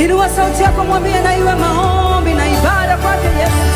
Inua sauti yako, mwambie na iwe maombi na ibada kwake Yesu.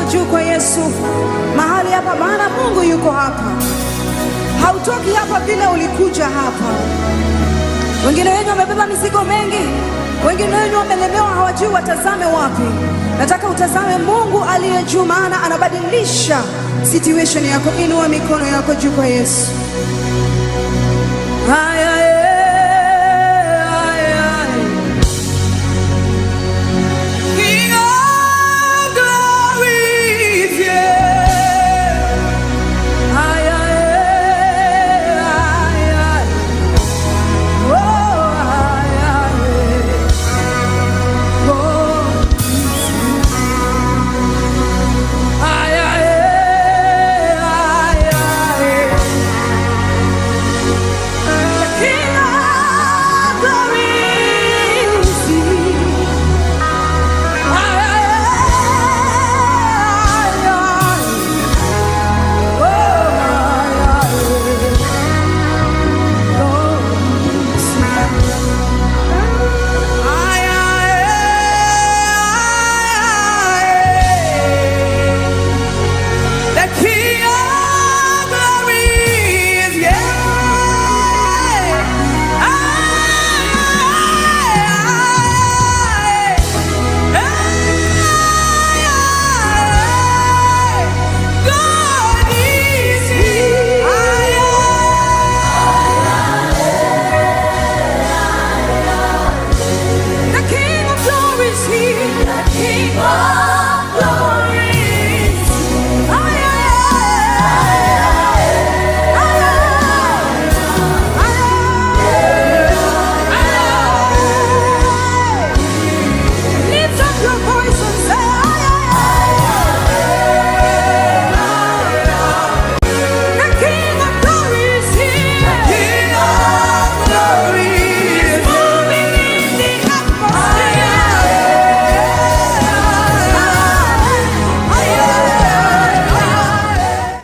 yako juu kwa Yesu. Mahali hapa maana Mungu yuko hapa. Hautoki hapa vile ulikuja hapa. Wengine wenu wamebeba mizigo mengi. Wengine wenu wamelemewa, hawajui watazame wapi. Nataka utazame Mungu aliye juu, maana anabadilisha situation yako. Inua mikono yako juu kwa Yesu.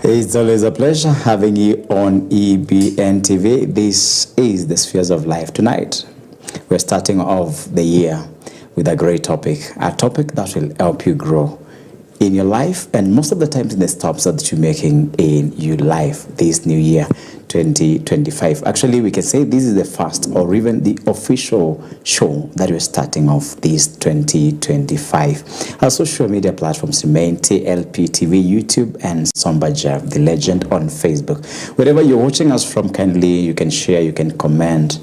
It's always a pleasure having you on EBN TV. This is the Spheres of Life. Tonight, we're starting off the year with a great topic, a topic that will help you grow in your life and most of the times in the steps that you're making in your life this new year 2025. Actually, we can say this is the first or even the official show that we're starting off this 2025. Our social media platforms remain TLP TV, YouTube, and Somba the Legend on Facebook. Wherever you're watching us from, kindly you can share, you can comment,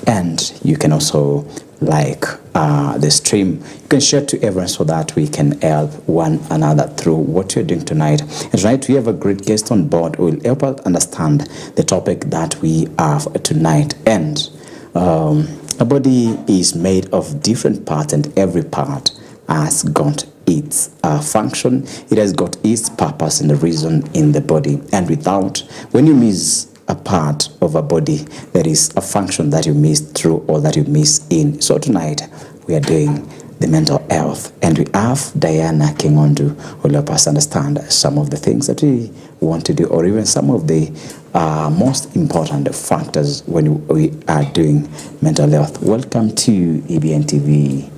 and you can also like the stream. You can share to everyone so that we can help one another through what you're doing tonight. And tonight we have a great guest on board who will help us understand the topic that we have tonight. And a body is made of different parts, and every part has got its function. It has got its purpose and the reason in the body. And when you miss a part of a body, there is a function that you miss through or that you miss in. So tonight we are doing the mental health, and we have DIANAH King ONDU who will help us understand some of the things that we want to do, or even some of the most important factors when we are doing mental health. Welcome to EBN TV,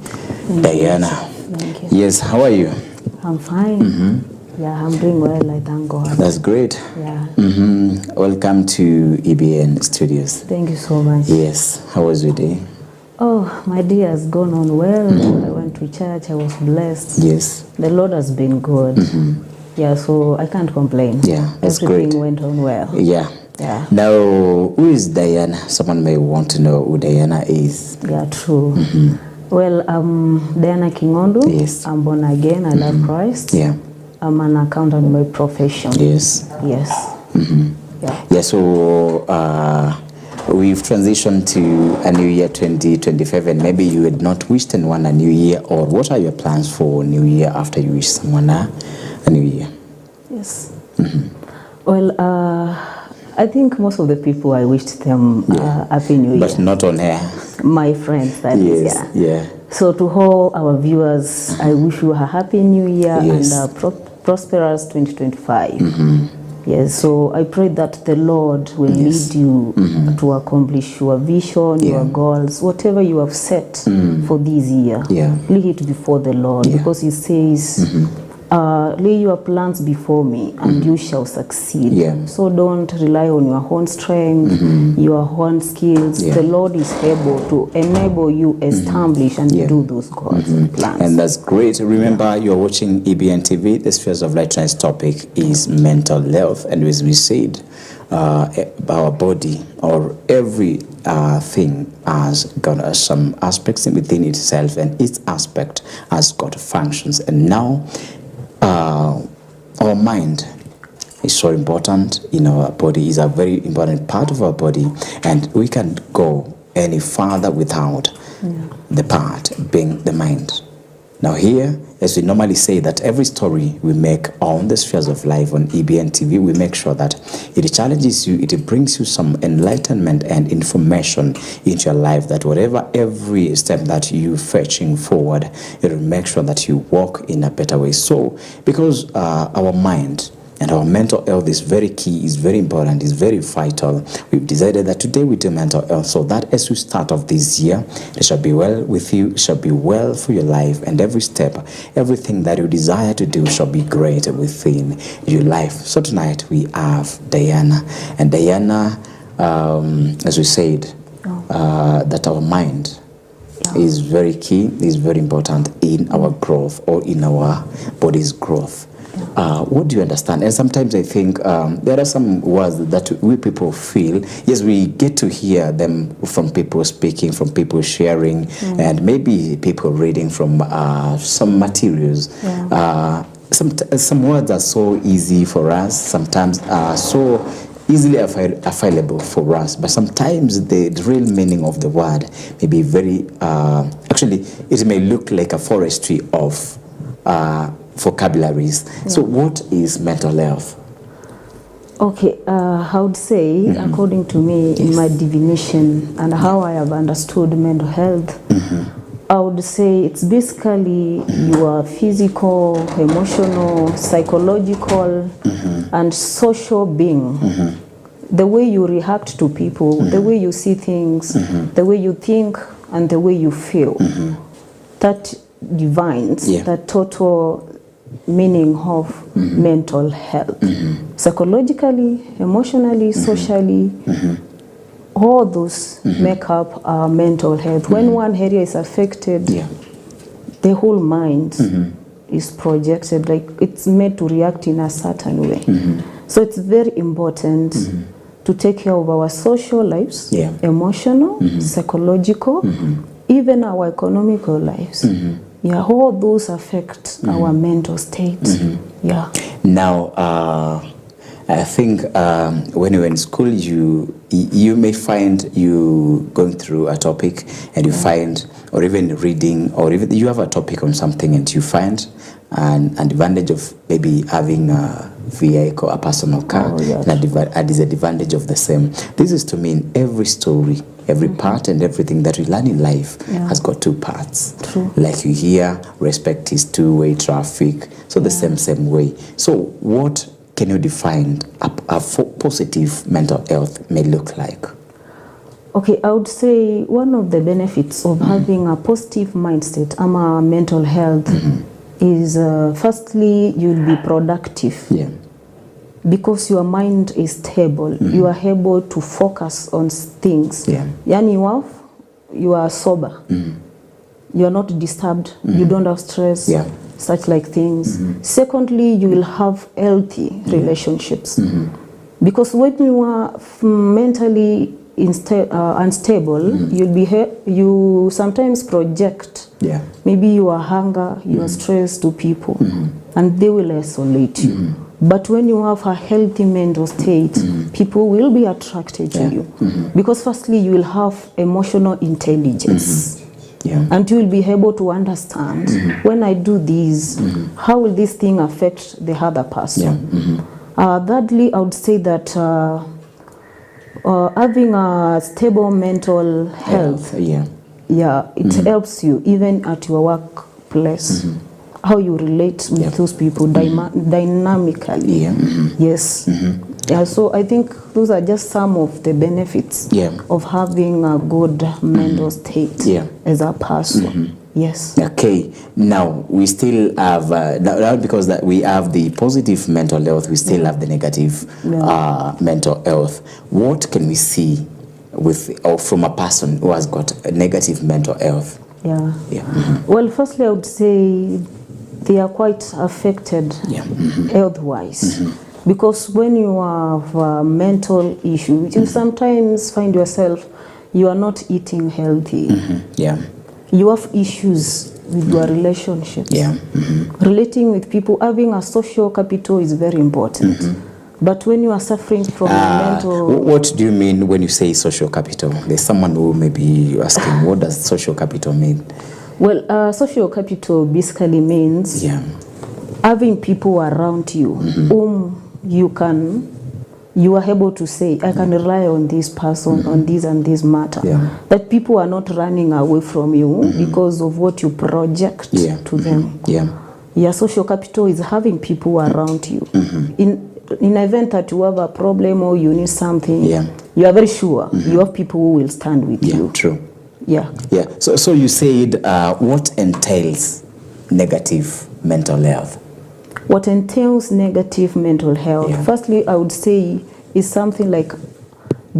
DIANAH. Thank you. Yes, how are you? I'm fine. Yeah, I'm doing well, I thank God. That's great. Yeah. Welcome to EBN Studios. Thank you so much. Yes, how was your day? Oh, my day has gone on well. I went to church, I was blessed. Yes. The Lord has been good. Yeah, so I can't complain. Yeah, that's Everything great. went on well. Yeah. Yeah. Now, who is DIANAH? Someone may want to know who DIANAH is. Yeah, true. Well, I'm DIANAH King ONDU. Yes. I'm born again, I love Christ. Yeah. I'm an accountant by profession. Yes. Yes. Yeah. Yeah, so we've transitioned to a new year 2025, and maybe you had not wished anyone a new year, or what are your plans for new year after you wish someone a new year? Yes. Well, I think most of the people I wished them Happy New Year. But not on air. My friends, that is, Yes, yeah. So to all our viewers, I wish you a Happy New Year Yes. and a prosperous 2025. Yes, so I pray that the Lord will lead you to accomplish your vision, your goals, whatever you have set for this year. Yeah. Leave it before the Lord, because He says, lay your plans before me and you shall succeed. Yeah. So don't rely on your own strength, your own skills. Yeah. The Lord is able to enable you establish and do those goals and plans. And that's great. Remember, you're watching EBN TV. The Spheres of Light tonight's topic is mental health. And as we said, our body or every thing has got some aspects within itself, and each aspect has got functions. And now our mind is so important in our body, is a very important part of our body, and we can't go any farther without the part being the mind. Now here, as we normally say, that every story we make on the Spheres of Life on EBN TV, we make sure that it challenges you, it brings you some enlightenment and information into your life, that whatever every step that you're fetching forward, it will make sure that you walk in a better way. So, because our mind and our mental health is very key, is very important, is very vital, we've decided that today we do mental health, so that as we start off this year, it shall be well with you, it shall be well for your life, and every step, everything that you desire to do shall be great within your life. So tonight we have DIANAH, and DIANAH, as we said, that our mind is very key, is very important in our growth or in our body's growth. What do you understand? And sometimes I think there are some words that we people feel, yes, we get to hear them from people speaking, from people sharing, and maybe people reading from some materials. Some words are so easy for us, sometimes are so easily available for us, but sometimes the real meaning of the word may be very, actually, it may look like a forestry of vocabularies. So what is mental health? Okay, I would say, according to me, in my definition and how I have understood mental health, I would say it's basically your physical, emotional, psychological, and social being. The way you react to people, the way you see things, the way you think, and the way you feel. That defines the total meaning of mental health. Psychologically, emotionally, socially, all those make up our mental health. When one area is affected, the whole mind is projected, like it's made to react in a certain way. So it's very important to take care of our social lives, emotional, psychological, even our economical lives. All those affect our mental state. Now, I think when you're in school, you may find you going through a topic and you find, or even reading, or even you have a topic on something and you find an advantage of maybe having a vehicle, a personal car, and a disadvantage of the same. This is to mean every story, every part and everything that we learn in life has got two parts. Like you hear, respect is two-way traffic, so the same way. So what can you define a positive mental health may look like? Okay, I would say one of the benefits of having a positive mindset, a mental health, is firstly, you'll be productive. Because your mind is stable, you are able to focus on things. Yani you are sober, you are not disturbed, you don't have stress, such like things. Secondly, you will have healthy relationships. Because when you are mentally unstable, you sometimes project maybe your hunger, your stress to people, and they will isolate you. But when you have a healthy mental state, people will be attracted to you. Because firstly, you will have emotional intelligence. And you will be able to understand, when I do this, how will this thing affect the other person? Thirdly, I would say that having a stable mental health, it helps you even at your workplace. How you relate with those people dynamically. So I think those are just some of the benefits of having a good mental state as a person. Yes. Okay, now we still have, now because that we have the positive mental health, we still have the negative mental health. What can we see with, or from a person who has got a negative mental health? Yeah. Yeah. Well, firstly, I would say they are quite affected health-wise. Because when you have a mental issue, you sometimes find yourself, you are not eating healthy. Yeah. You have issues with your relationships. Yeah. Relating with people, having a social capital is very important. But when you are suffering from mental... What do you mean when you say social capital? There's someone who may be asking, what does social capital mean? Well, social capital basically means having people around you whom you are able to say, I can rely on this person, on this and this matter. That people are not running away from you because of what you project to them. Yeah, social capital is having people around you. In the event that you have a problem or you need something, you are very sure you have people who will stand with you. True. Yeah. So you said what entails negative mental health? What entails negative mental health? Firstly, I would say is something like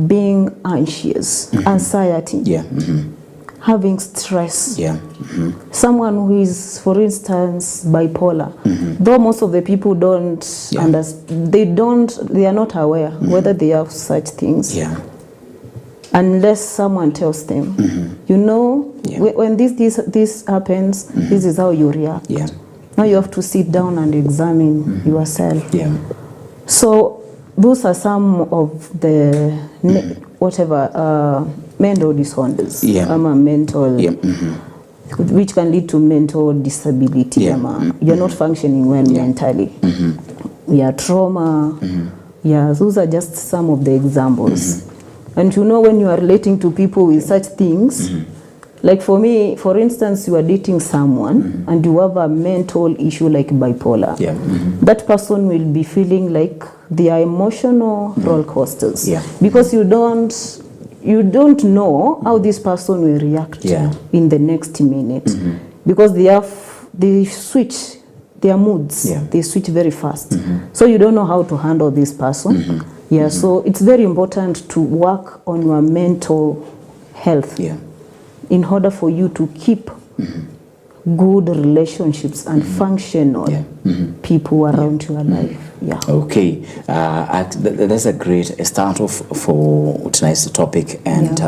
being anxious, anxiety, having stress. Someone who is, for instance, bipolar, though most of the people don't understand, they are not aware whether they have such things. Unless someone tells them, you know, when this happens, this is how you react. Now you have to sit down and examine yourself. So those are some of the mental disorders, mental, which can lead to mental disability. You're not functioning well mentally. Trauma. Those are just some of the examples. And you know, when you are relating to people with such things, like for me, for instance, you are dating someone and you have a mental issue like bipolar. That person will be feeling like they are emotional roller coasters because you don't know how this person will react in the next minute because they switch their moods. They switch very fast. So you don't know how to handle this person. So it's very important to work on your mental health in order for you to keep good relationships and functional people around your life. Okay, that's a great start off for tonight's topic. And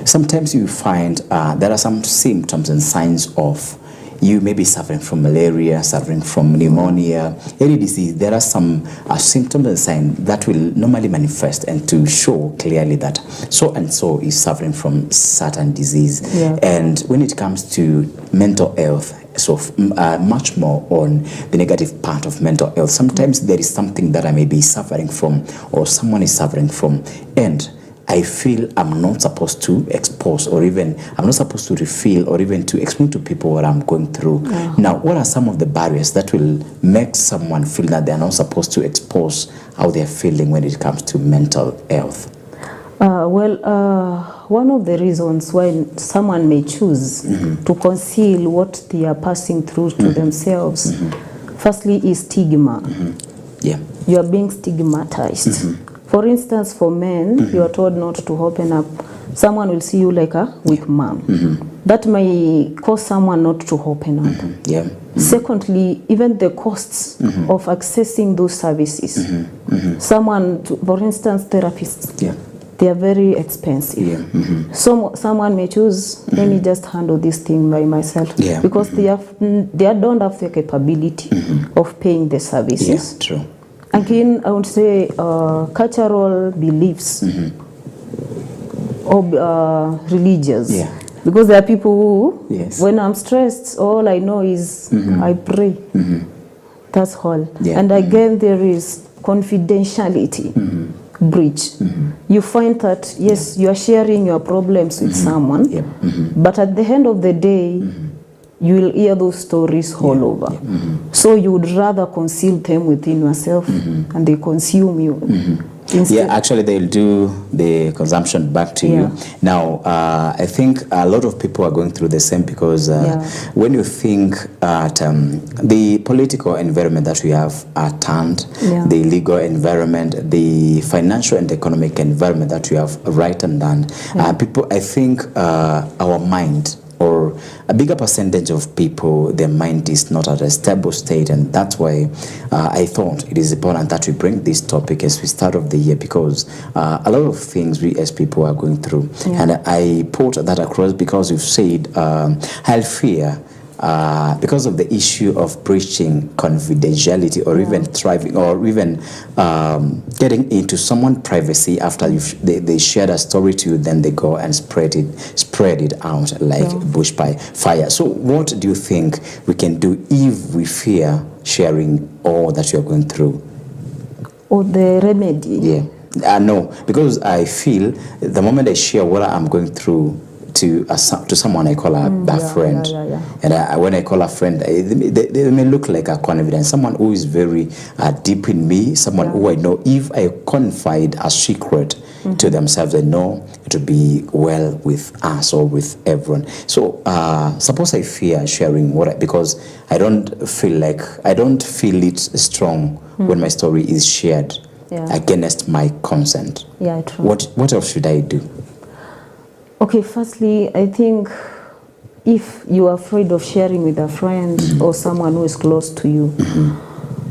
sometimes you find there are some symptoms and signs of you may be suffering from malaria, suffering from pneumonia, any disease. There are some symptoms and signs that will normally manifest and to show clearly that so and so is suffering from certain disease. And when it comes to mental health, so much more on the negative part of mental health, sometimes there is something that I may be suffering from or someone is suffering from, and I feel I'm not supposed to expose, or even I'm not supposed to reveal or even to explain to people what I'm going through. Now, what are some of the barriers that will make someone feel that they're not supposed to expose how they're feeling when it comes to mental health? One of the reasons why someone may choose to conceal what they are passing through to themselves, firstly, is stigma. You are being stigmatized. For instance, for men, you are told not to open up. Someone will see you like a weak man. That may cause someone not to open up. Secondly, even the costs of accessing those services. Someone, for instance, therapists, they are very expensive. Someone may choose, let me just handle this thing by myself, because they don't have the capability of paying the services. Again, I would say cultural beliefs or religious. Because there are people who, when I'm stressed, all I know is I pray. That's all. And again, there is confidentiality breach. You find that, yes, you are sharing your problems with someone, but at the end of the day, you will hear those stories all over. So you would rather conceal them within yourself and they consume you. Yeah, actually they'll do the consumption back to you. Now, I think a lot of people are going through the same because when you think at the political environment that we have turned, the legal environment, the financial and economic environment that we have right and done, people, I think our mind, or a bigger percentage of people, their mind is not at a stable state, and that's why I thought it is important that we bring this topic as we start of the year, because a lot of things we as people are going through, and I put that across because you've said I'll fear because of the issue of breaching confidentiality, or even thriving, or even getting into someone's privacy after they shared a story to you, then they go and spread it out like bush by fire. So what do you think we can do if we fear sharing all that you're going through? Or the remedy? No, because I feel the moment I share what I'm going through to someone I call a friend, and when I call a friend, they may look like a confidant, someone who is very deep in me, someone who I know, if I confide a secret to themselves, I know it will be well with us or with everyone. So suppose I fear sharing because I don't feel it strong when my story is shared against my consent. True. What else should I do? Okay, firstly, I think if you are afraid of sharing with a friend or someone who is close to you,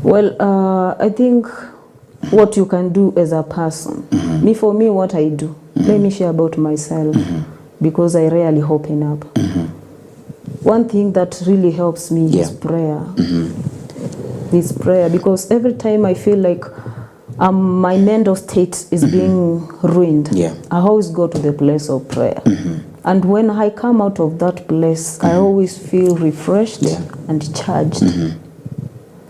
well, I think what you can do as a person, for me, what I do, let me share about myself, because I rarely open up. One thing that really helps me is prayer. Is prayer, because every time I feel like my mental state is being ruined, I always go to the place of prayer. And when I come out of that place, I always feel refreshed and charged.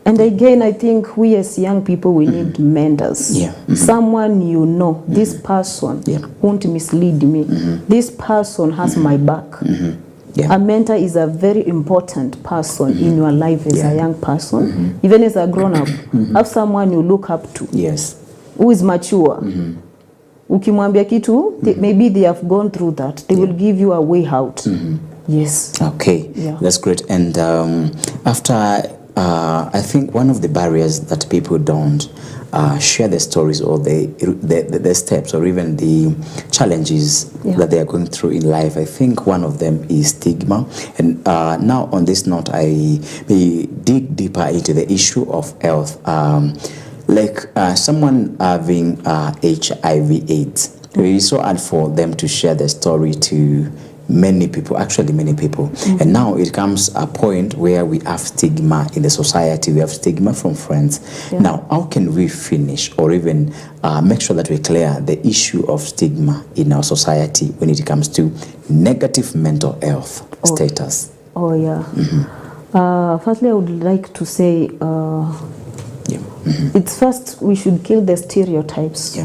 And again, I think we as young people, we need mentors. Someone you know, this person won't mislead me. This person has my back. A mentor is a very important person in your life as a young person, even as a grown-up. Have someone you look up to, who is mature. Ukimwambia kitu, maybe they have gone through that. They will give you a way out. Yes. Okay, that's great. And after, I think one of the barriers that people don't share the stories or the steps or even the challenges that they are going through in life, I think one of them is stigma. And now on this note, I may dig deeper into the issue of health. Like someone having HIV/AIDS, it's so hard for them to share their story to many people, actually many people. And now it comes a point where we have stigma in the society, we have stigma from friends. Now, how can we finish or even make sure that we clear the issue of stigma in our society when it comes to negative mental health status? Firstly, I would like to say it's first we should kill the stereotypes.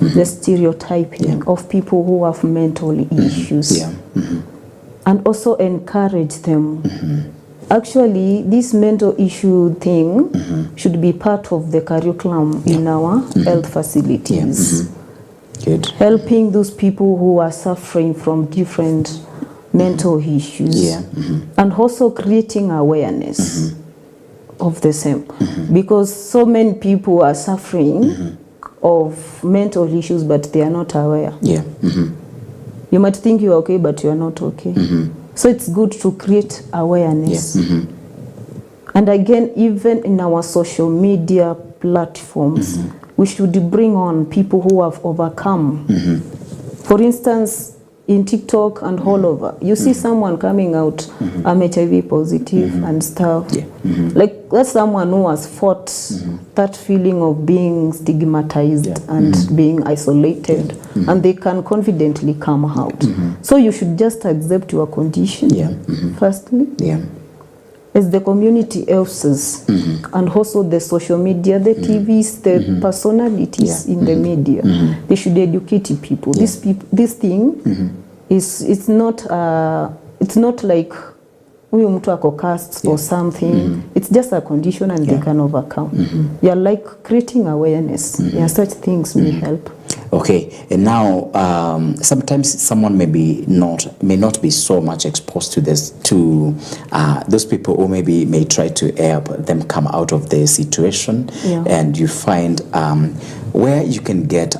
The stereotyping of people who have mental issues, and also encourage them. Actually, this mental issue thing should be part of the curriculum in our health facilities. Good. Helping those people who are suffering from different mental issues, and also creating awareness of the same, because so many people are suffering of mental issues, but they are not aware. You might think you're okay, but you're not okay. So it's good to create awareness. And again, even in our social media platforms, we should bring on people who have overcome. For instance, in TikTok and all over, you see someone coming out, I'm HIV positive and stuff. Like that's someone who has fought that feeling of being stigmatized and being isolated, and they can confidently come out. So you should just accept your condition, firstly. As the community helps us, and also the social media, the TVs, the personalities in the media, they should educate people. This thing is it's not like huyu mtu ako cast or something. It's just a condition and they can overcome. You're like creating awareness. Yeah, such things may help. Okay, and now sometimes someone may not be so much exposed to this, to those people who may try to help them come out of the situation, and you find where you can get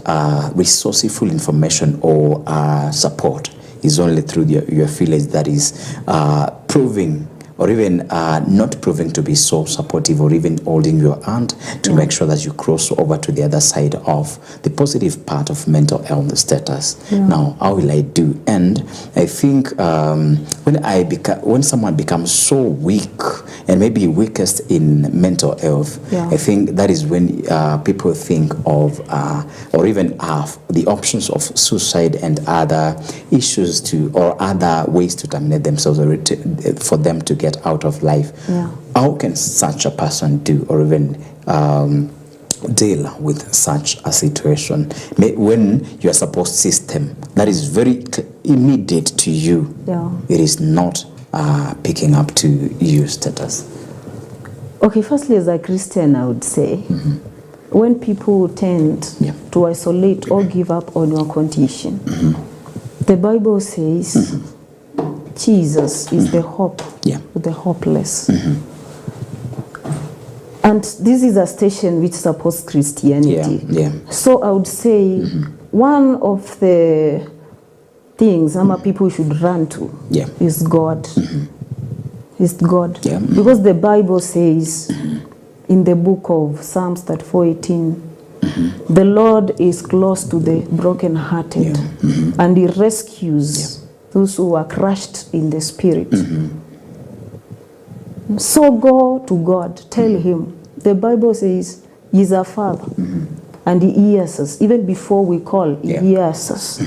resourceful information or support is only through your village that is proving or even not proving to be so supportive, or even holding your hand to make sure that you cross over to the other side of the positive part of mental health status. Now, how will I do? And I think when someone becomes so weak, and maybe weakest in mental health, I think that is when people think of or even have the options of suicide and other issues or other ways to terminate themselves, or for them to get out of life. How can such a person do, or even deal with such a situation when your support system that is very immediate to you, it is not picking up to you status? Okay, firstly, as a Christian, I would say, when people tend to isolate or give up on your condition, the Bible says Jesus is the hope of the hopeless. And this is a station which supports Christianity. So I would say one of the things people should run to is God. Is God. Because the Bible says in the book of Psalms 34:18, the Lord is close to the brokenhearted, and he rescues those who are crushed in the spirit. So go to God, tell him. The Bible says he's our Father, and he hears us. Even before we call, he hears us.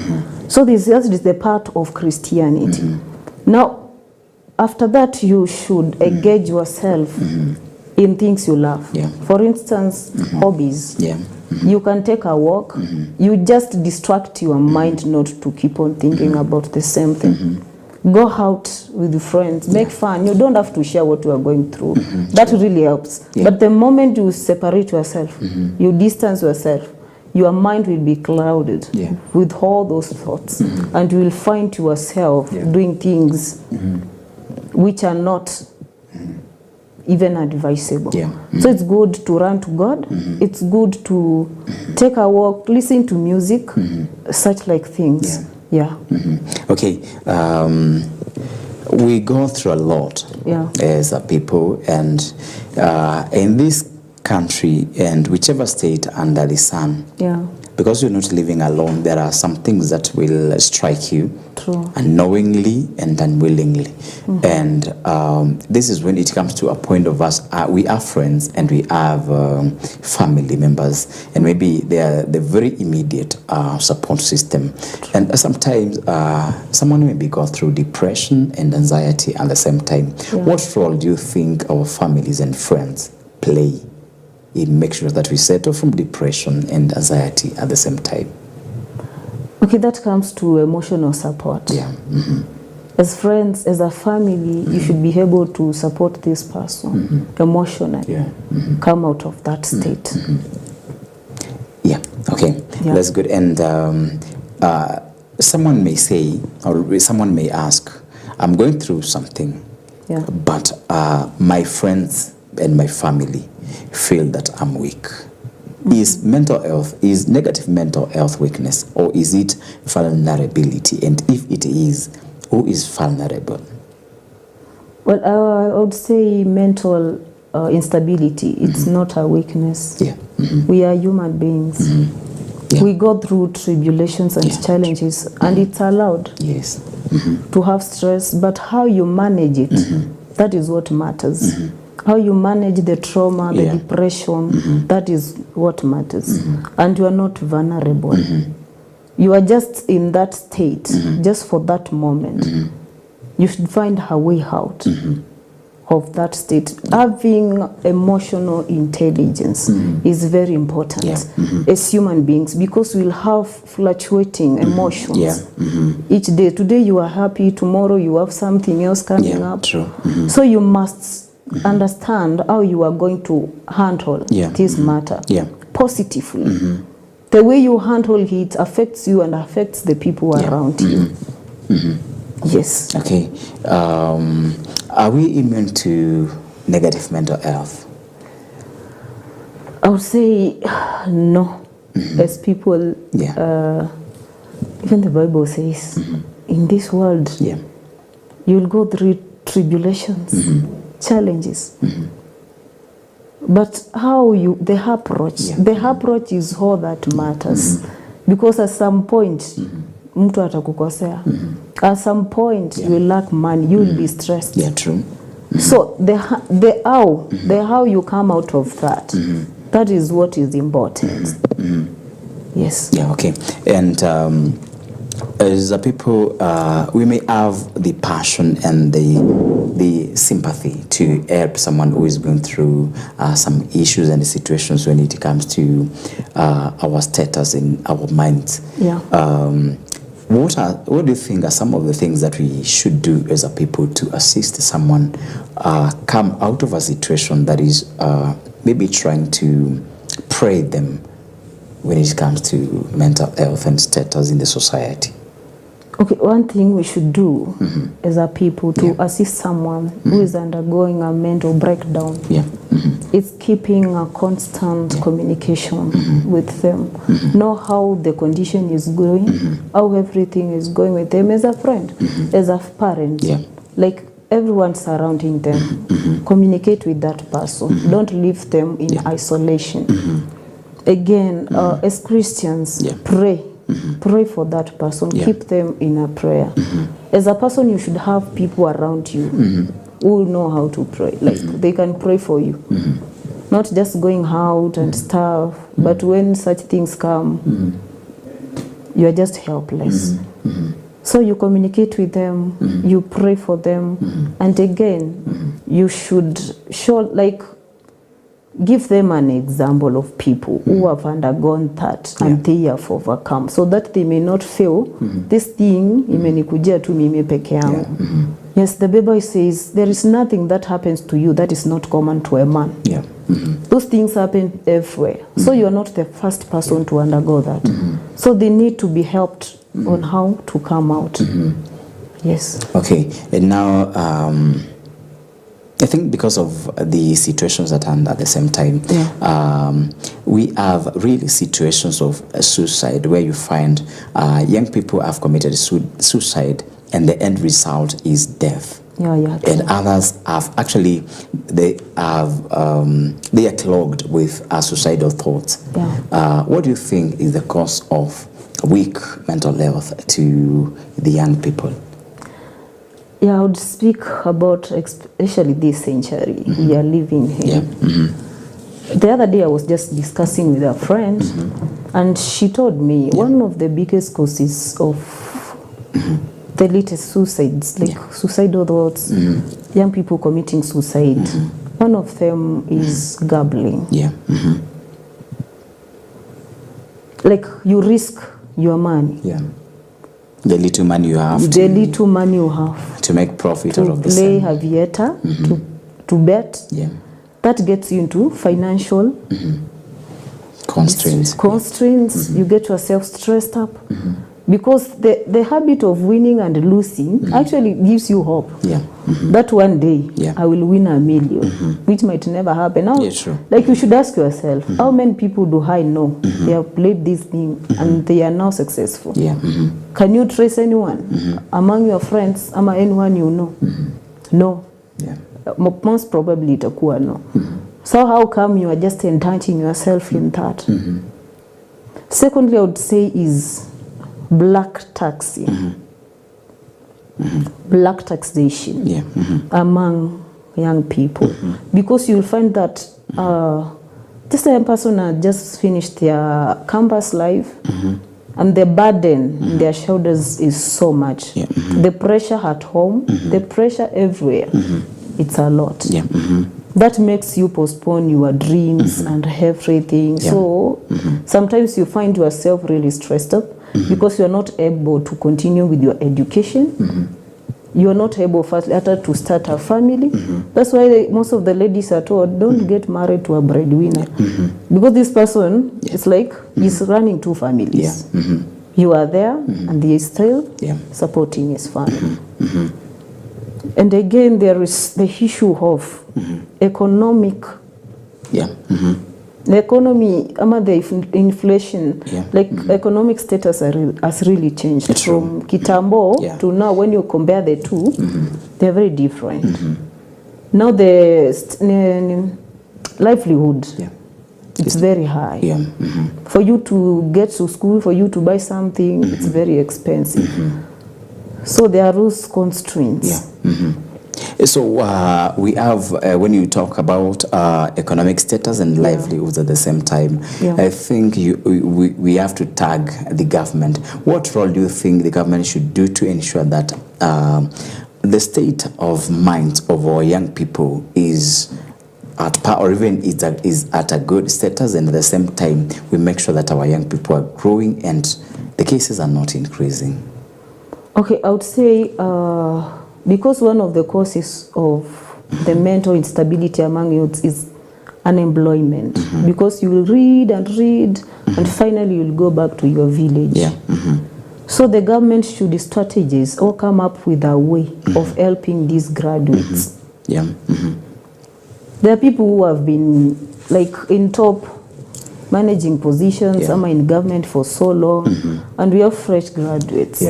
So this is the part of Christianity. Now, after that, you should engage yourself in things you love. For instance, hobbies. You can take a walk. You just distract your mind not to keep on thinking about the same thing. Go out with friends, make fun. You don't have to share what you are going through. That really helps. But the moment you separate yourself, you distance yourself, your mind will be clouded with all those thoughts, and you will find yourself doing things which are not even advisable. So it's good to run to God. It's good to take a walk, listen to music, such like things. Okay, we go through a lot as a people, and in this country and whichever state under the sun, because you're not living alone, there are some things that will strike you unknowingly and unwillingly. And this is when it comes to a point of us, we are friends and we have family members, and maybe they are the very immediate support system. And sometimes someone maybe go through depression and anxiety at the same time. What role do you think our families and friends play in making sure that we settle from depression and anxiety at the same time? Okay, that comes to emotional support. As friends, as a family, you should be able to support this person emotionally, come out of that state. Okay, that's good. And someone may say, or someone may ask, I'm going through something, but my friends and my family feel that I'm weak. Is mental health, is negative mental health weakness, or is it vulnerability? And if it is, who is vulnerable? Well, I would say mental instability. It's not a weakness. We are human beings. We go through tribulations and challenges, and it's allowed to have stress, but how you manage it, that is what matters. How you manage the trauma, the depression, that is what matters. And you are not vulnerable. You are just in that state, just for that moment. You should find a way out. of that state. Having emotional intelligence is very important as human beings, because we'll have fluctuating emotions each day. Today you are happy, tomorrow you have something else coming up. True. So you must understand how you are going to handle this matter positively. The way you handle it affects you and affects the people around you. Yes. Okay. Are we immune to negative mental health? I would say no. As people, even the Bible says, in this world, you'll go through tribulations, challenges. But how you, the approach is all that matters. Because at some point, mtu atakukosea. At some point, you will lack money, you will be stressed. Yeah, true. So the how you come out of that, that is what is important. Yes. Yeah, okay. And as a people, we may have the passion and the sympathy to help someone who is going through some issues and situations when it comes to our status in our minds. Yeah. What do you think are some of the things that we should do as a people to assist someone come out of a situation that is maybe trying to pray them when it comes to mental health and status in the society? Okay, one thing we should do as a people to assist someone who is undergoing a mental breakdown is keeping a constant communication with them. Know how the condition is going, how everything is going with them as a friend, as a parent. Like everyone surrounding them. Communicate with that person. Don't leave them in isolation. Again, as Christians, pray. Pray for that person. Keep them in a prayer. As a person, you should have people around you who know how to pray. Like they can pray for you. Not just going out and stuff, but when such things come, you are just helpless. So you communicate with them, you pray for them, and again, you should show, like, give them an example of people who have undergone that and they have overcome, so that they may not feel this thing imenikujia tu mimi peke yangu. Yes, the Bible says there is nothing that happens to you that is not common to a man. Those things happen everywhere. So you are not the first person to undergo that. So they need to be helped on how to come out. Yes. Okay, and now I think because of the situations at hand at the same time, we have really situations of suicide where you find young people have committed suicide and the end result is death. And others have actually, they are clogged with suicidal thoughts. What do you think is the cause of weak mental health to the young people? I would speak about especially this century we are living in. The other day I was just discussing with a friend and she told me one of the biggest causes of the latest suicides, like suicidal thoughts, young people committing suicide, one of them is gambling. Like you risk your money. The little money you have. The little money you have. To make profit out of the play aviator, to bet. That gets you into financial constraints. You get yourself stressed up. Because the habit of winning and losing actually gives you hope. That one day I will win $1 million, which might never happen. Now, like you should ask yourself, how many people do I know they have played this thing and they are now successful? Can you trace anyone among your friends, ama anyone you know? No. Most probably itakuwa no. So how come you are just entangling yourself in that? Secondly, I would say is black taxi. Black taxation among young people. Because you'll find that just a young person has just finished their campus life and the burden in their shoulders is so much. The pressure at home, the pressure everywhere. it's a lot. Yeah. That makes you postpone your dreams and everything. Yeah. So sometimes you find yourself really stressed up because you're not able to continue with your education. You're not able first to start a family. That's why most of the ladies are told, don't get married to a breadwinner. Because this person is like, he's running two families. You are there and he is still supporting his family. And again, there is the issue of economic. The economy, the inflation, like economic status has really changed from Kitambo to now. When you compare the two, they're very different. Now the livelihood, it's very high. For you to get to school, for you to buy something, it's very expensive. So there are those constraints. So we have, when you talk about economic status and livelihoods at the same time, I think we have to tag the government. What role do you think the government should do to ensure that the state of mind of our young people is at par, or even is at a good status, and at the same time we make sure that our young people are growing and the cases are not increasing? Okay, I would say because one of the causes of the mental instability among youths is unemployment. Because you will read and read and finally you'll go back to your village. So the government should strategize or come up with a way of helping these graduates. There are people who have been like in top managing positions, some are in government for so long, and we have fresh graduates.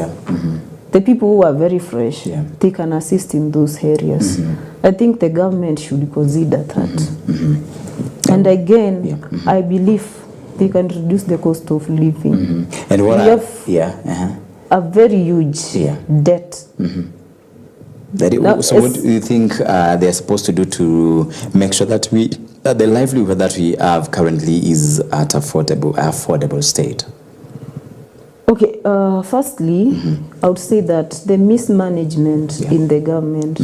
The people who are very fresh, they can assist in those areas. I think the government should consider that. And again, I believe they can reduce the cost of living. And what we have a very huge debt. So what do you think they're supposed to do to make sure that the livelihood that we have currently is at affordable state? Okay, firstly, I would say that the mismanagement in the government,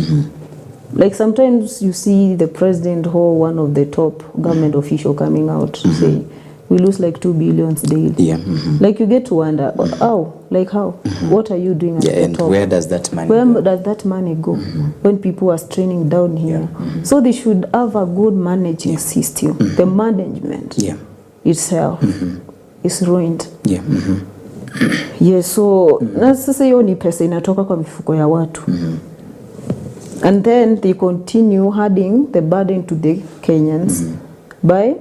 like sometimes you see the president or one of the top government official coming out to say, we lose like 2 billion daily. Like you get to wonder, how? Like how? What are you doing at the and top? where does that money go? Where does that money go when people are straining down here? So they should have a good managing system. The management itself is ruined. So na sasa hiyo ni pesa inatoka kwa mifuko ya watu. And then they continue adding the burden to the Kenyans by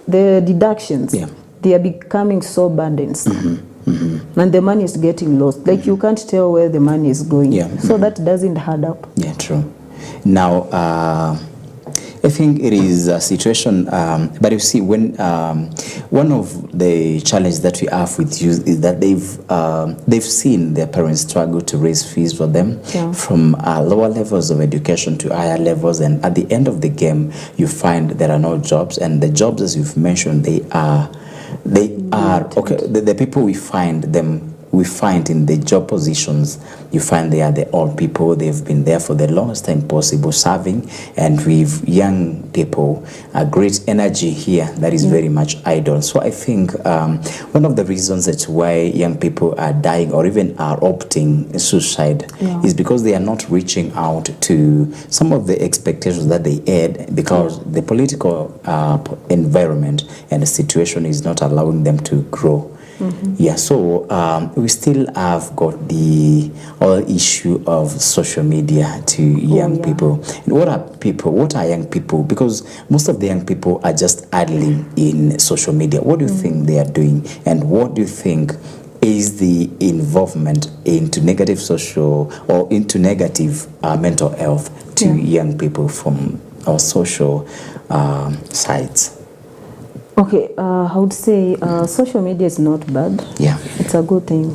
the deductions. They are becoming so burdensome. And the money is getting lost. Like you can't tell where the money is going. So that doesn't add up. True. Now, I think it is a situation, but you see, when one of the challenges that we have with youth is that they've seen their parents struggle to raise fees for them from lower levels of education to higher levels, and at the end of the game, you find there are no jobs, and the jobs, as you've mentioned, they are okay. The people we find in the job positions, you find they are the old people. They've been there for the longest time possible serving, and with young people, a great energy here that is very much idle. So I think one of the reasons that's why young people are dying or even are opting suicide is because they are not reaching out to some of the expectations that they had, because the political environment and the situation is not allowing them to grow. So we still have got the whole issue of social media to young people. And what are young people? Because most of the young people are just idling in social media. What do you think they are doing? And what do you think is the involvement into negative social or into negative mental health to young people from our social sites? Okay, I would say social media is not bad. It's a good thing.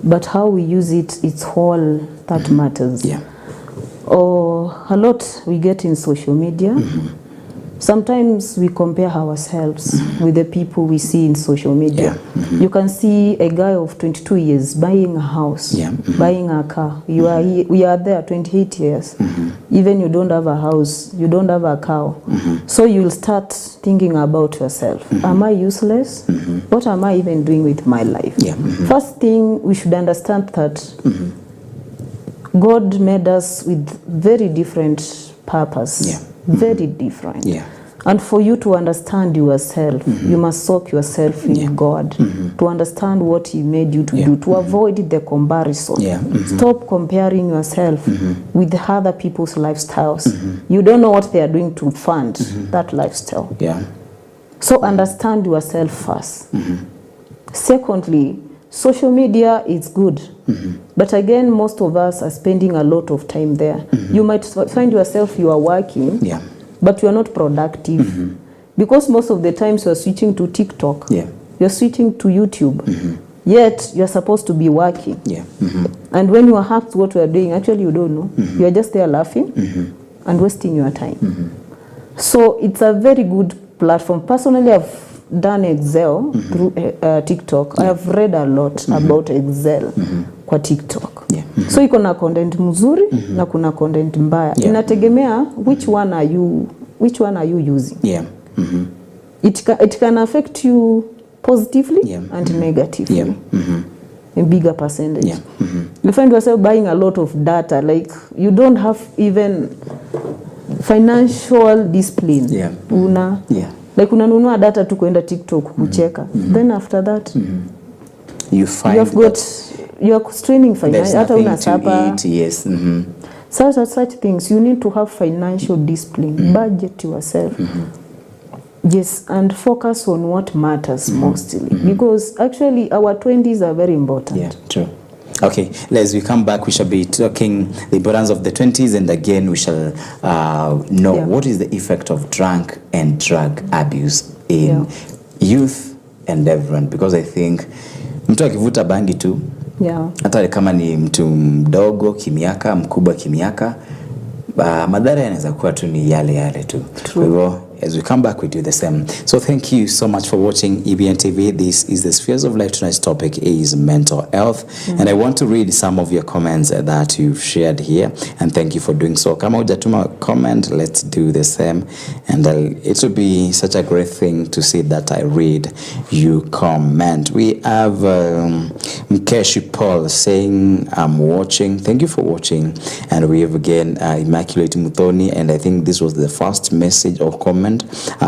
But how we use it, it's all that matters. A lot we get in social media. Sometimes we compare ourselves with the people we see in social media. You can see a guy of 22 years buying a house, buying a car. We are there 28 years. Even you don't have a house, you don't have a car. So you'll start thinking about yourself. Am I useless? What am I even doing with my life? First thing, we should understand that God made us with very different purpose. Very different. And for you to understand yourself, you must soak yourself in God to understand what He made you to do, to avoid the comparison. Stop comparing yourself with other people's lifestyles. You don't know what they are doing to fund that lifestyle. So understand yourself first. Secondly, social media is good. But again, most of us are spending a lot of time there. You might find yourself, you are working, but you are not productive. Because most of the times you are switching to TikTok, you are switching to YouTube, yet you are supposed to be working. And when you are asked what you are doing, actually you don't know. You are just there laughing and wasting your time. So it's a very good platform. Personally, I've done Excel through TikTok. I have read a lot about Excel kwa TikTok. So iko na content mzuri na kuna content mbaya. Inategemea which one are you using. It can affect you positively and negatively. A bigger percentage. You find yourself buying a lot of data, like you don't have even financial discipline. Like unanunua data tu kwenda TikTok kucheka. Then after that, you find you are straining financial. Hata unasapa. Such things, you need to have financial discipline. Budget yourself. Yes, and focus on what matters mostly. Because actually our 20s are very important. True. Okay, as we come back, we shall be talking the importance of the 20s, and again we shall know what is the effect of drunk and drug abuse in youth and everyone, because I think mtu akivuta bangi tu hata kama ni mtu mdogo kimiaka, mkubwa kimiaka, madhara yanaweza kuwa tu ni yale tu. Kwa hivyo as we come back, we do the same. So thank you so much for watching EBN TV. This is the Spheres of Life. Tonight's topic is mental health. And I want to read some of your comments that you've shared here. And thank you for doing so. Kama hujatuma comment, let's do the same. And it will be such a great thing to see that I read you comment. We have Mkeshi Paul saying, I'm watching. Thank you for watching. And we have again Immaculate Muthoni. And I think this was the first message or comment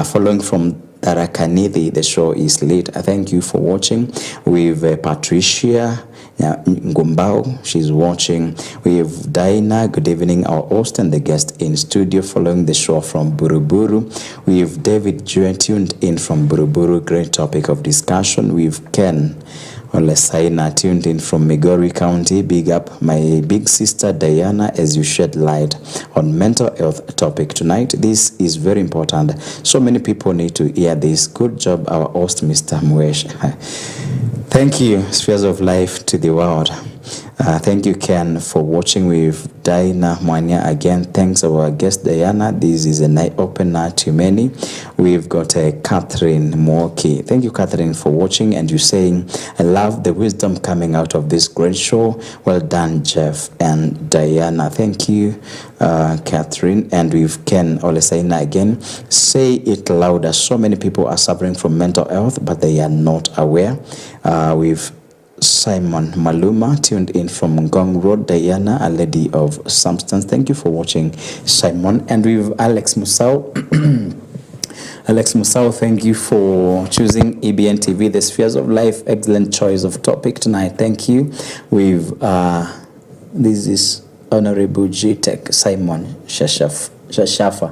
following from Tarakani. The show is late. I thank you for watching. With Patricia Ngumbao, she's watching. We have DIANAH, good evening, our host and the guest in studio following the show from Buruburu. We have David Juen tuned in from Buruburu, great topic of discussion. We have Ken Olesaina tuned in from Migori County. Big up my big sister DIANAH as you shed light on mental health topic tonight. This is very important. So many people need to hear this. Good job, our host, Mr. Mwesh. Thank you, Spheres of Life to the world. Thank you, Ken, for watching with DIANAH Mwanya. Again, thanks our guest, DIANAH. This is an eye-opener to many. We've got Catherine Mwoki. Thank you, Catherine, for watching. And you saying, I love the wisdom coming out of this great show. Well done, Jeff and DIANAH. Thank you, Catherine. And we've Ken Olesaina again. Say it louder. So many people are suffering from mental health, but they are not aware. We've Simon Maluma tuned in from Ngong Road. DIANAH, a lady of substance. Thank you for watching, Simon. And with Alex Musau. Alex Musau, thank you for choosing EBN TV, the Spheres of Life. Excellent choice of topic tonight. Thank you. With this is Honorable G-Tech Simon Shashafa.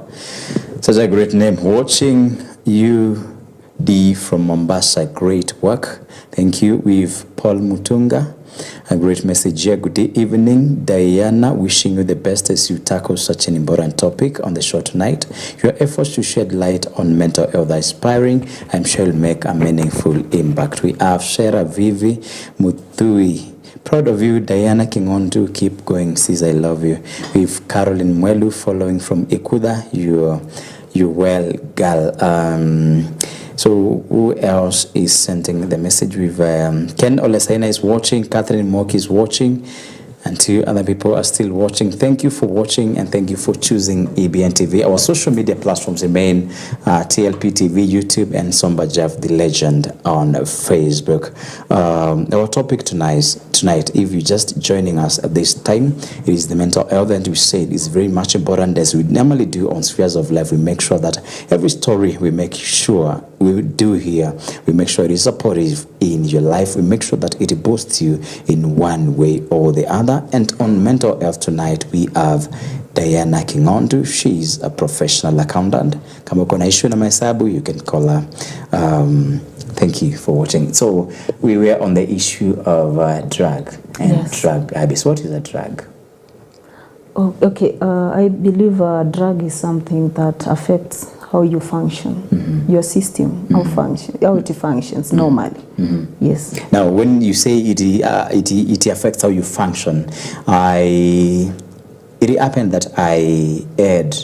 Such a great name. Watching you. D from Mombasa, great work. Thank you. With Paul Mutunga, a great message here. Good evening, DIANAH. Wishing you the best as you tackle such an important topic on the show tonight. Your efforts to shed light on mental health are inspiring. I'm sure will make a meaningful impact. We have Shera Vivi Muthui. Proud of you, DIANAH Kingondu. Keep going, sis. I love you. With Caroline Mwelu following from Ikuda. You well, girl. So who else is sending the message? With Ken Olesaina is watching, Catherine Moki is watching, and two other people are still watching. Thank you for watching, and thank you for choosing EBN TV. Our social media platforms remain TLP TV, YouTube, and Somba Jeff the Legend on Facebook. Our topic tonight, if you're just joining us at this time, it is the mental health, and we said it's very much important, as we normally do on Spheres of Life. We make sure that every story we make sure we do here, we make sure it is supportive in your life. We make sure that it boosts you in one way or the other. And on mental health tonight, we have DIANAH ONDU. She's a professional accountant. Kama uko na issue na mahesabu, you can call her. Thank you for watching. So we were on the issue of drug and drug habits. What is a drug? Oh, okay, I believe a drug is something that affects how you function, your system, how it functions normally. Yes. Now, when you say it affects how you function, it happened that I had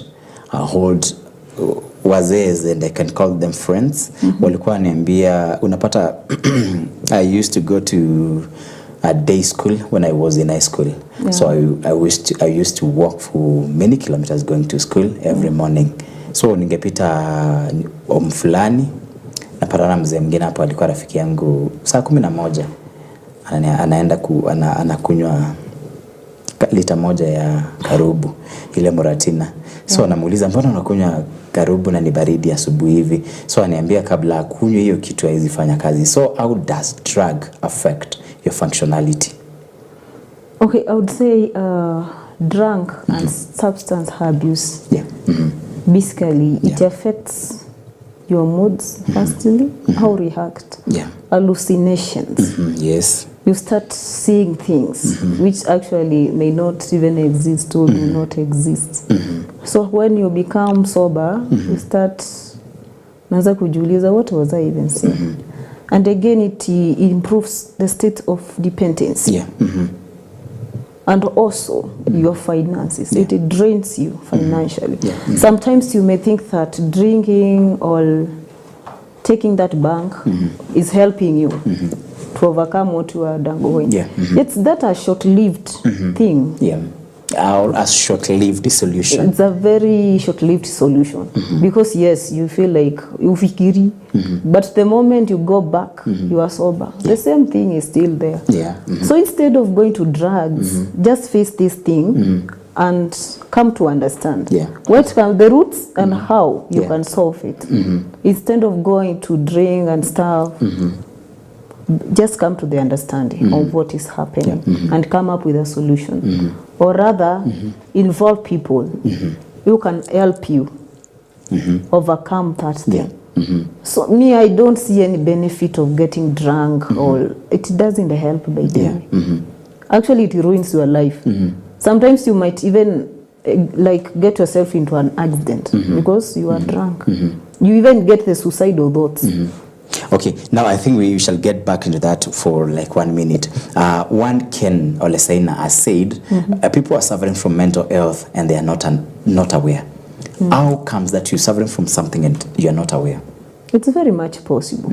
a hold wazee, and I can call them friends. Walikuwa niambia, unapata, I used to go to a day school when I was in high school. Yeah. So I used to walk for many kilometers going to school every morning. So ningepita fulani, napatana mzee mwingine hapo, alikuwa rafiki yangu. Saa 11 anaenda anakunywa lita moja ya karubu, ile Moratina. So anamuuliza, mbona unakunywa karubu na ni baridi asubuhi hivi? So aniambia kabla akunywe hiyo kitu haiwezi fanya kazi. So how does drug affect your functionality? Okay, I would say drug and substance abuse. Yeah. Basically, it affects your moods, firstly, how you react, hallucinations. Yes. You start seeing things which actually may not even exist or do not exist. So when you become sober, you start, naanza kujiuliza, what was I even saying? And again, it improves the state of dependency. Yeah. And also your finances. It drains you financially. Sometimes you may think that drinking or taking that bank is helping you to overcome what you are undergoing. It's that a short-lived thing. Or a short-lived solution. It's a very short-lived solution. Because yes, you feel like ufikiri, but the moment you go back, you are sober. The same thing is still there. So instead of going to drugs, just face this thing and come to understand what are the roots and how you can solve it. Instead of going to drink and stuff, just come to the understanding of what is happening and come up with a solution. Or rather, involve people who can help you overcome that thing. So me, I don't see any benefit of getting drunk, or it doesn't help by the way. Actually, it ruins your life. Sometimes you might even like get yourself into an accident because you are drunk. You even get the suicidal thoughts. Okay, now I think we shall get back into that for like 1 minute. One Ken Olesaina has said, people are suffering from mental health and they are not aware. How comes that you're suffering from something and you're not aware? It's very much possible.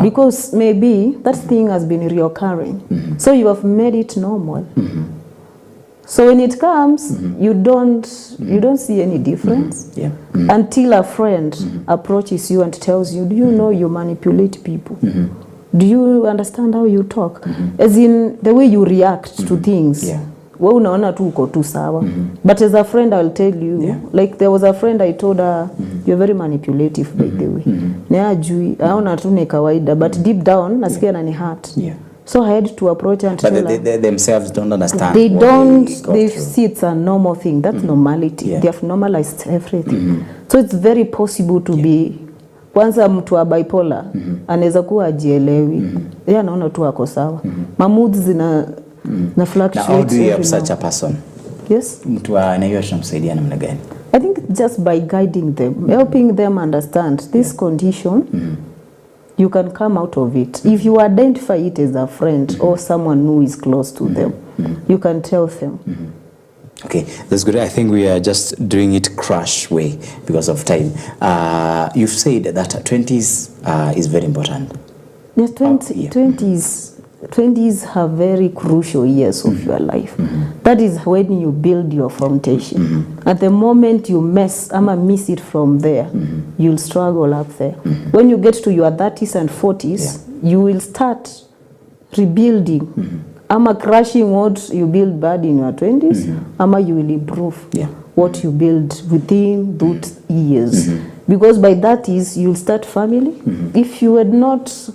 Because maybe that thing has been reoccurring. So you have made it normal. So when it comes, you don't see any difference until a friend approaches you and tells you, do you know you manipulate people? Do you understand how you talk? As in the way you react to things. Wewe unaona tu uko tu sawa. But as a friend, I'll tell you, like there was a friend I told her, you're very manipulative by the way. Na ajui, aona tu ni kawaida, but deep down nasikia na ni hurt. So I had to approach her and tell her. But they themselves don't understand. They see it's a normal thing. That's normality. They have normalized everything. So it's very possible to be, kwanza mtu wa bipolar, anaweza kuwa ajielewi. Yeye anaona tu ako sawa. Moods zina fluctuate. Now how do you help such a person? Yes. Mtu anayeweza kumsaidia namna gani? I think just by guiding them, helping them understand this condition. You can come out of it. If you identify it as a friend or someone who is close to them, you can tell them. Okay, that's good. I think we are just doing it crash way because of time. You've said that 20s is very important. Yes, 20s are very crucial years of your life. That is when you build your foundation. At the moment you miss it from there, you'll struggle up there. When you get to your 30s and 40s, you will start rebuilding. Crashing what you build bad in your 20s, you will improve what you build within those years. Because by that is you'll start family. If you had not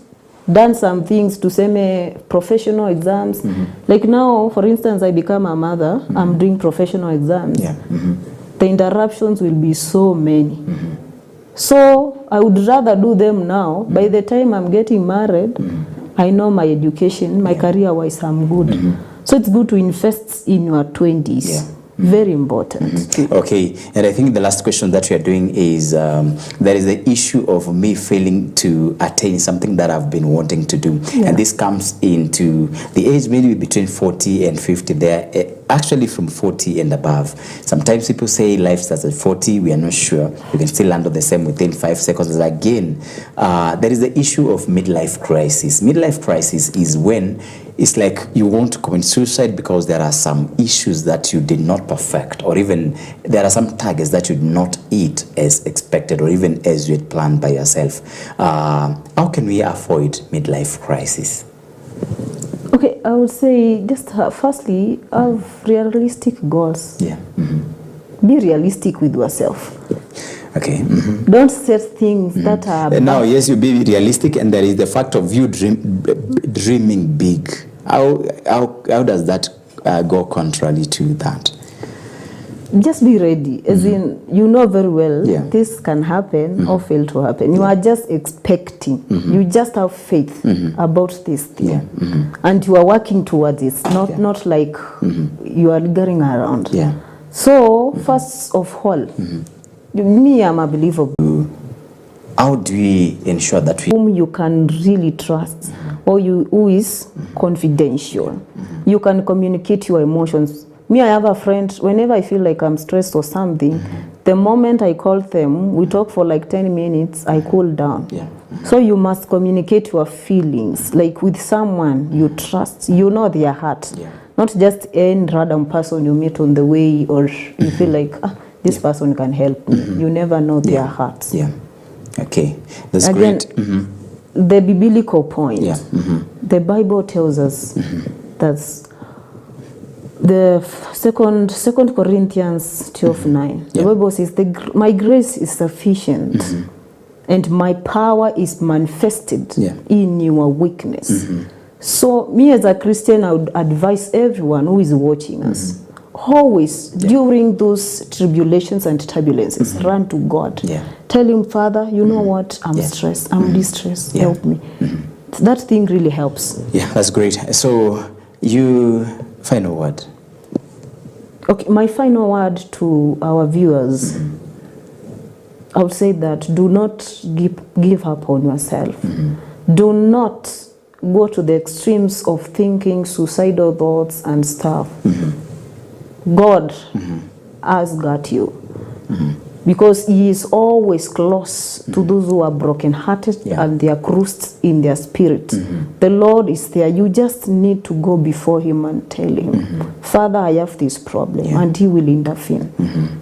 done some things to say professional exams, like now, for instance, I become a mother, I'm doing professional exams. The interruptions will be so many. So I would rather do them now. By the time I'm getting married, I know my education, my career-wise, I'm good. So it's good to invest in your 20s. Very important. Okay, and I think the last question that we are doing is, there is the issue of me failing to attain something that I've been wanting to do. And this comes into the age maybe between 40 and 50. There actually from 40 and above. Sometimes people say life starts at 40. We are not sure. You can still land on the same within 5 seconds. Again, there is the issue of midlife crisis. Midlife crisis is when it's like you want to commit suicide because there are some issues that you did not perfect, or even there are some targets that you did not hit as expected, or even as you had planned by yourself. How can we avoid midlife crisis? Okay, I would say just firstly, have realistic goals. Be realistic with yourself. Okay. Don't set things that are now, yes, you be realistic, and there is the fact of you dreaming big. How does that go contrary to that? Just be ready, as in, you know very well this can happen or fail to happen. You are just expecting. You just have faith about this thing, and you are working towards it. Not like you are lingering around. So first of all, me, I'm a believer. How do we ensure that whom you can really trust, or who is confidential? You can communicate your emotions. Me, I have a friend, whenever I feel like I'm stressed or something, the moment I call them, we talk for like 10 minutes, I cool down. So you must communicate your feelings, like with someone you trust, you know their heart. Not just any random person you meet on the way, or you feel like, this person can help me. You never know their hearts. Okay, that's again, great. The biblical point. The Bible tells us that the second Corinthians 12:9. The Bible says, my grace is sufficient, and my power is manifested in your weakness. So me as a Christian, I would advise everyone who is watching us, always during those tribulations and turbulences, run to God. Tell him, Father, you know what, I'm stressed, I'm distressed, help me. That thing really helps. That's great. So you final word. Okay, my final word to our viewers, I would say that do not give up on yourself. Do not go to the extremes of thinking suicidal thoughts and stuff. God has got you. Because he is always close to those who are brokenhearted and they are crushed in their spirit. The Lord is there. You just need to go before him and tell him, Father, I have this problem, and he will intervene.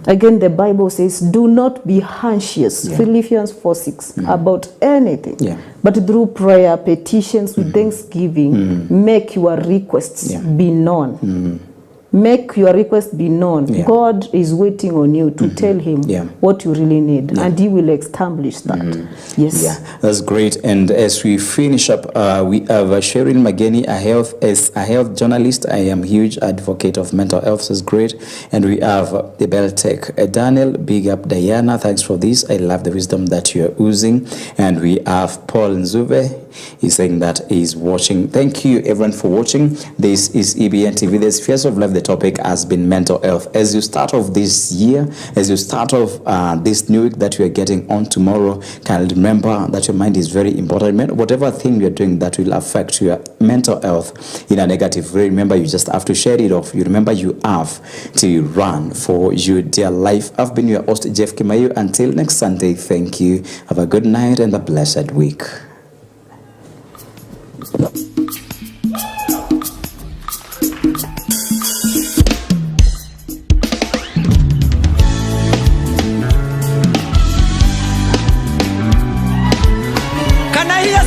Again, the Bible says, do not be anxious, Philippians 4:6, about anything, but through prayer, petitions, with thanksgiving, make your requests be known. Make your request be known. God is waiting on you to tell him what you really need, and he will establish that. That's great. And as we finish up, we have Cheryl Mageni, a health journalist. I am a huge advocate of mental health. That's great. And we have the Bell Tech, Daniel. Big up Diana. Thanks for this. I love the wisdom that you are oozing. And we have Paul Nzuve. He's saying that he's watching. Thank you everyone for watching. This is EBN TV. There's Spheres of Life, the topic has been mental health. As you start off this year, as you start off this new week that you are getting on tomorrow, can remember that your mind is very important. Whatever thing you're doing that will affect your mental health in a negative way, remember you just have to share it off. You remember you have to run for your dear life. I've been your host, Jeff Kimayu. Until next Sunday, thank you. Have a good night and a blessed week. Can I hear